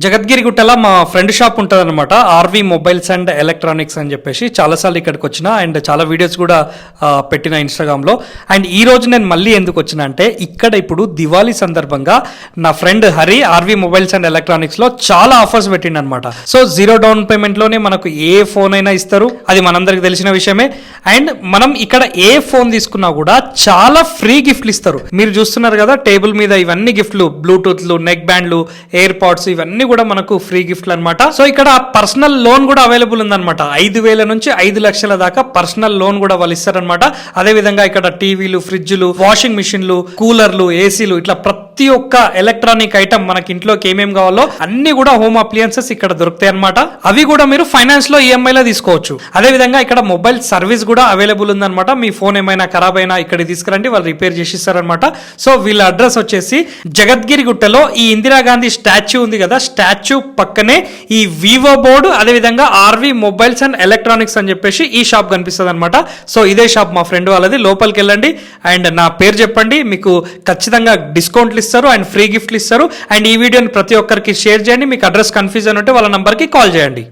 జగద్గిరిగుట్టలో మా friend shop ఉంటుంది అనమాట, ఆర్వి మొబైల్స్ అండ్ ఎలక్ట్రానిక్స్ అని చెప్పేసి. చాలాసార్లు ఇక్కడికి వచ్చిన అండ్ చాలా వీడియోస్ కూడా పెట్టిన ఇన్స్టాగ్రామ్లో. అండ్ ఈ రోజు నేను మళ్ళీ ఎందుకు వచ్చిన అంటే, ఇక్కడ ఇప్పుడు దివాళీ సందర్భంగా నా friend Hari RV mobiles and ఎలక్ట్రానిక్స్లో చాలా ఆఫర్స్ పెట్టిండు అనమాట. సో 0 డౌన్ పేమెంట్లోనే మనకు ఏ ఫోన్ అయినా ఇస్తారు, అది మనందరికి తెలిసిన విషయమే. అండ్ మనం ఇక్కడ ఏ ఫోన్ తీసుకున్నా కూడా చాలా ఫ్రీ గిఫ్ట్లు ఇస్తారు. మీరు చూస్తున్నారు కదా టేబుల్ మీద ఇవన్నీ గిఫ్ట్లు, బ్లూటూత్లు, నెక్ బ్యాండ్లు, ఎయిర్ పాడ్స్, ఇవన్నీ కూడా మనకు ఫ్రీ గిఫ్ట్లు అనమాట. సో ఇక్కడ పర్సనల్ లోన్ కూడా అవైలబుల్ ఉందన్నమాట. 5,000 నుంచి 5 లక్షల దాకా పర్సనల్ లోన్ కూడా వాళ్ళు ఇస్తారనమాట. అదే విధంగా ఇక్కడ టీవీలు, ఫ్రిడ్జ్లు, వాషింగ్ మిషన్లు, కూలర్లు, ఏసీలు, ఇట్లా ప్రతి ఒక్క ఎలక్ట్రానిక్ ఐటమ్ మనకి ఇంట్లోకి ఏమేమి కావాలో అన్ని కూడా హోమ్ అప్లియన్సెస్ ఇక్కడ దొరుకుతాయి అనమాట. అవి కూడా మీరు ఫైనాన్స్ లో ఈఎంఐ లో తీసుకోవచ్చు. అదే విధంగా ఇక్కడ మొబైల్ సర్వీస్ కూడా అవైలబుల్ ఉందన్నమాట. మీ ఫోన్ ఏమైనా ఖరాబ్ అయినా ఇక్కడికి తీసుకురండి, వాళ్ళు రిపేర్ చేసిస్తారనమాట. సో వీళ్ళ అడ్రస్ వచ్చేసి జగద్గిరిగుట్టలో ఈ ఇందిరాగాంధీ స్టాచ్యూ ఉంది కదా, స్టాచ్యూ పక్కనే ఈ వివో బోర్డు, అదే విధంగా ఆర్వి మొబైల్స్ అండ్ ఎలక్ట్రానిక్స్ అని చెప్పేసి ఈ షాప్ కనిపిస్తుంది అనమాట. సో ఇదే షాప్ మా ఫ్రెండ్ వాళ్ళది. లోపలికి వెళ్ళండి అండ్ నా పేరు చెప్పండి, మీకు ఖచ్చితంగా డిస్కౌంట్లు ఇస్తారు అండ్ ఫ్రీ గిఫ్ట్లు ఇస్తారు. అండ్ ఈ వీడియోని ప్రతి ఒక్కరికి షేర్ చేయండి. మీకు అడ్రస్ కన్ఫ్యూజన్ ఉంటే వాళ్ళ నంబర్కి కాల్ చేయండి.